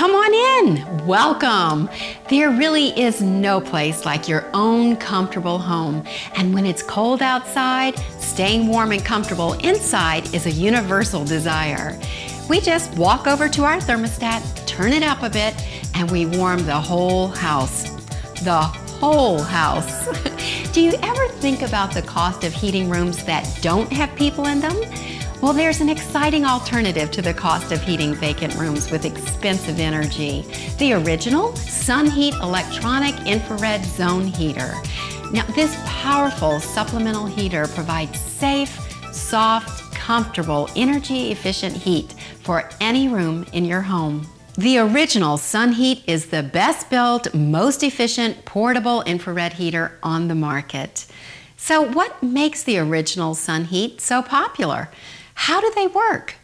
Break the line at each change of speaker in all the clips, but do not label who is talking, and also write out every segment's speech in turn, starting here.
Come on in. Welcome. There really is no place like your own comfortable home. And when it's cold outside, staying warm and comfortable inside is a universal desire. We just walk over to our thermostat, turn it up a bit, and we warm the whole house. The whole house. Do you ever think about the cost of heating rooms that don't have people in them? Well, there's an exciting alternative to the cost of heating vacant rooms with expensive energy. The original SunHeat electronic infrared zone heater. Now, this powerful supplemental heater provides safe, soft, comfortable, energy-efficient heat for any room in your home. The original SunHeat is the best-built, most efficient, portable infrared heater on the market. So what makes the original SunHeat so popular? How do they work?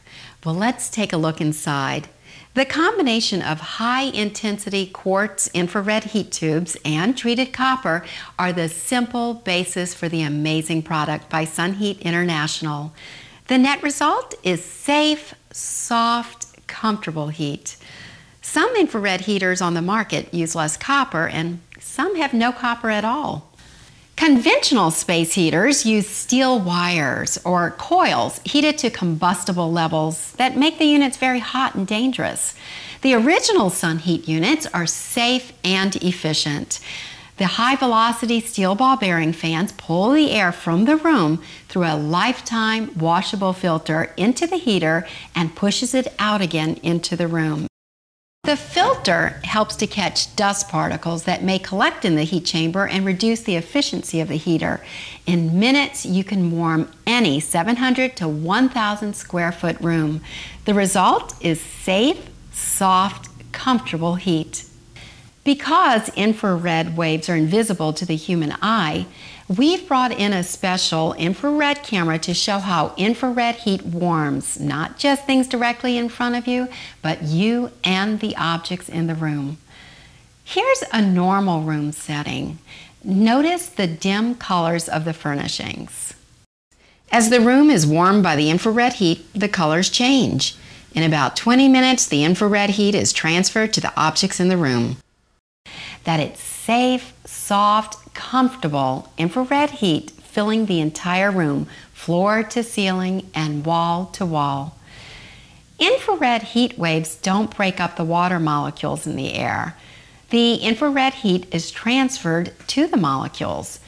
Well, let's take a look inside. The combination of high-intensity quartz infrared heat tubes and treated copper are the simple basis for the amazing product by SunHeat International. The net result is safe, soft, comfortable heat. Some infrared heaters on the market use less copper, and some have no copper at all. Conventional space heaters use steel wires or coils heated to combustible levels that make the units very hot and dangerous. The original SunHeat units are safe and efficient. The high-velocity steel ball bearing fans pull the air from the room through a lifetime washable filter into the heater and pushes it out again into the room. The filter helps to catch dust particles that may collect in the heat chamber and reduce the efficiency of the heater. In minutes, you can warm any 700 to 1,000 square foot room. The result is safe, soft, comfortable heat. Because infrared waves are invisible to the human eye, we've brought in a special infrared camera to show how infrared heat warms, not just things directly in front of you, but you and the objects in the room. Here's a normal room setting. Notice the dim colors of the furnishings. As the room is warmed by the infrared heat, the colors change. In about 20 minutes, the infrared heat is transferred to the objects in the room. That it's safe, soft, comfortable infrared heat filling the entire room, floor to ceiling and wall to wall. Infrared heat waves don't break up the water molecules in the air. The infrared heat is transferred to the molecules.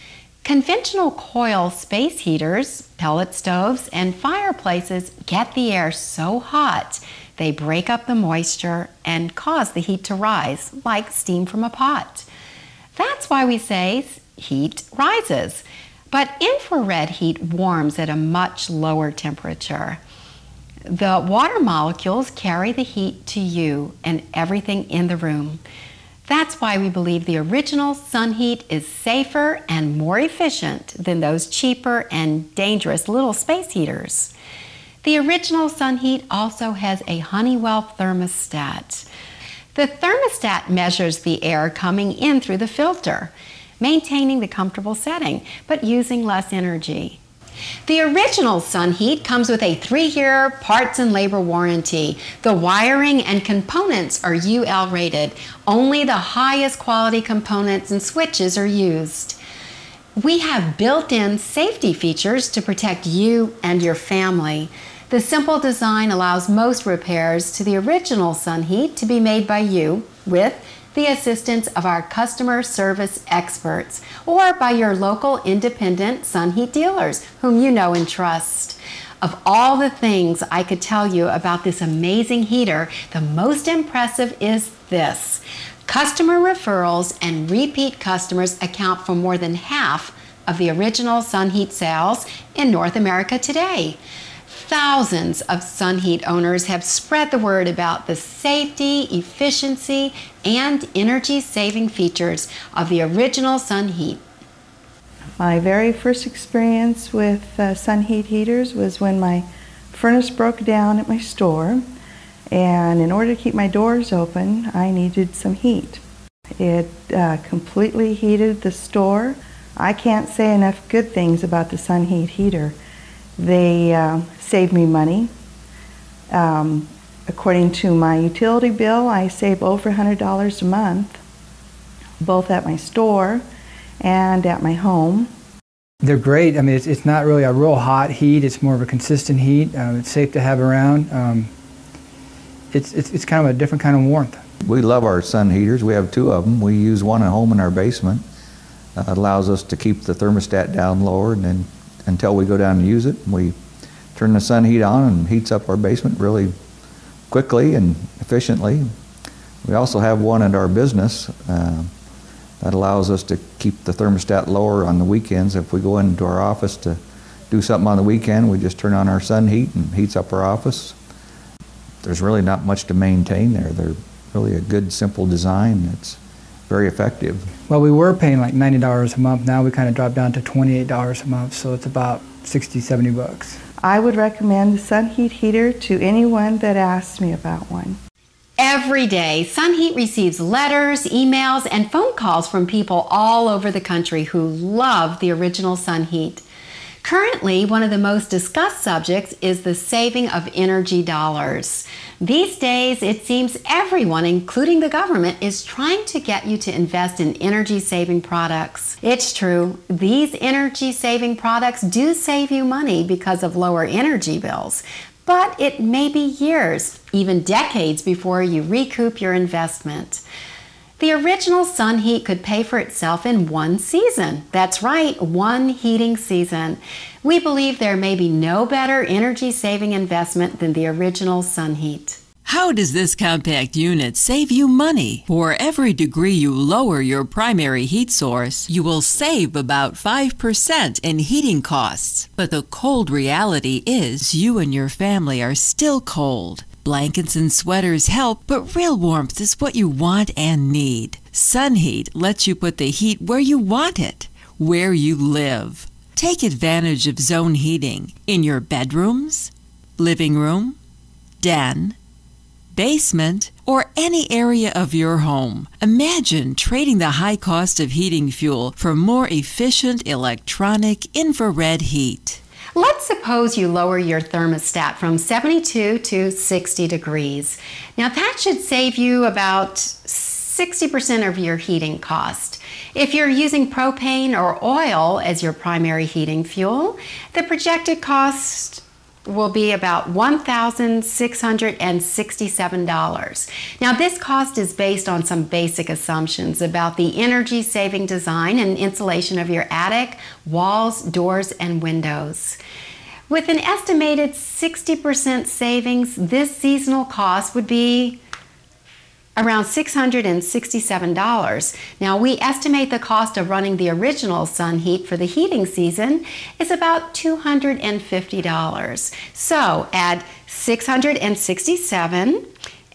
Conventional coil space heaters, pellet stoves, and fireplaces get the air so hot they break up the moisture and cause the heat to rise, like steam from a pot. That's why we say heat rises. But infrared heat warms at a much lower temperature. The water molecules carry the heat to you and everything in the room. That's why we believe the original SunHeat is safer and more efficient than those cheaper and dangerous little space heaters. The original SunHeat also has a Honeywell thermostat. The thermostat measures the air coming in through the filter, maintaining the comfortable setting, but using less energy. The original SunHeat comes with a 3-year parts and labor warranty. The wiring and components are UL rated. Only the highest quality components and switches are used. We have built-in safety features to protect you and your family. The simple design allows most repairs to the original SunHeat to be made by you with the assistance of our customer service experts or by your local independent SunHeat dealers whom you know and trust. Of all the things I could tell you about this amazing heater, the most impressive is this. Customer referrals and repeat customers account for more than half of the original SunHeat sales in North America today. Thousands of SunHeat owners have spread the word about the safety, efficiency, and energy-saving features of the original SunHeat.
My very first experience with SunHeat heaters was when my furnace broke down at my store, and in order to keep my doors open, I needed some heat. It completely heated the store. I can't say enough good things about the SunHeat heater. They saved me money. According to my utility bill, I save over $100 a month, both at my store and at my home.
They're great. I mean, it's not really a real hot heat. It's more of a consistent heat. It's safe to have around. It's kind of a different kind of warmth.
We love our sun heaters. We have 2 of them. We use one at home in our basement. It allows us to keep the thermostat down lower, and then until we go down and use it, we turn the sun heat on and heats up our basement really quickly and efficiently. We also have one at our business that allows us to keep the thermostat lower on the weekends. If we go into our office to do something on the weekend, we just turn on our sun heat and heats up our office. There's really not much to maintain there. They're really a good, simple design that's very effective.
Well, we were paying like $90 a month. Now we kind of dropped down to $28 a month, so it's about 60, 70 bucks.
I would recommend the SunHeat heater to anyone that asks me about one.
Every day, SunHeat receives letters, emails, and phone calls from people all over the country who love the original SunHeat. Currently, one of the most discussed subjects is the saving of energy dollars. These days, it seems everyone, including the government, is trying to get you to invest in energy-saving products. It's true, these energy-saving products do save you money because of lower energy bills, but it may be years, even decades, before you recoup your investment. The original SunHeat could pay for itself in one season. That's right, one heating season. We believe there may be no better energy-saving investment than the original SunHeat.
How does this compact unit save you money? For every degree you lower your primary heat source, you will save about 5% in heating costs. But the cold reality is you and your family are still cold. Blankets and sweaters help, but real warmth is what you want and need. SunHeat lets you put the heat where you want it, where you live. Take advantage of zone heating in your bedrooms, living room, den, basement, or any area of your home. Imagine trading the high cost of heating fuel for more efficient electronic infrared heat.
Let's suppose you lower your thermostat from 72 to 60 degrees. Now that should save you about 60% of your heating cost. If you're using propane or oil as your primary heating fuel, the projected cost will be about $1,667. Now this cost is based on some basic assumptions about the energy saving design and insulation of your attic, walls, doors, and windows. With an estimated 60% savings, this seasonal cost would be around $667. Now we estimate the cost of running the original SunHeat for the heating season is about $250. So add $667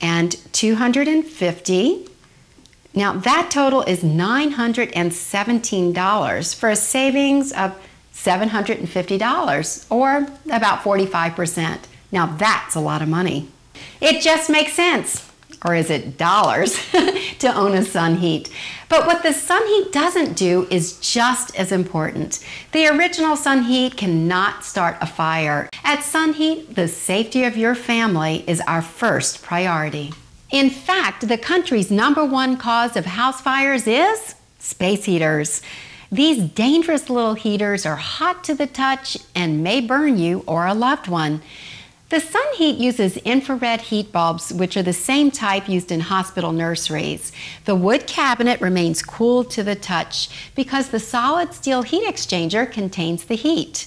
and $250. Now that total is $917 for a savings of $750, or about 45%. Now that's a lot of money. It just makes sense. Or is it dollars, to own a SunHeat? But what the SunHeat doesn't do is just as important. The original SunHeat cannot start a fire. At SunHeat, the safety of your family is our first priority. In fact, the country's #1 cause of house fires is space heaters. These dangerous little heaters are hot to the touch and may burn you or a loved one. The SunHeat uses infrared heat bulbs, which are the same type used in hospital nurseries. The wood cabinet remains cool to the touch because the solid steel heat exchanger contains the heat.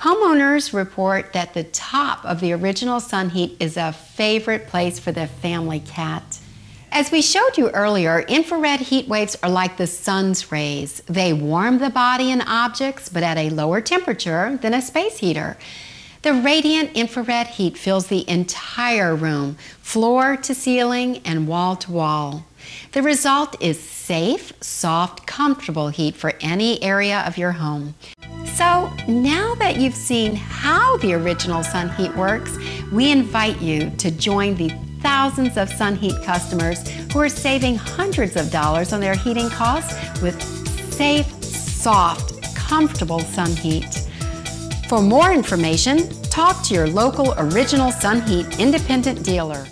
Homeowners report that the top of the original SunHeat is a favorite place for the family cat. As we showed you earlier, infrared heat waves are like the sun's rays. They warm the body and objects, but at a lower temperature than a space heater. The radiant infrared heat fills the entire room, floor to ceiling and wall to wall. The result is safe, soft, comfortable heat for any area of your home. So now that you've seen how the original SunHeat works, we invite you to join the thousands of SunHeat customers who are saving hundreds of dollars on their heating costs with safe, soft, comfortable SunHeat. For more information, talk Talk to your local Original Sun Heat independent dealer.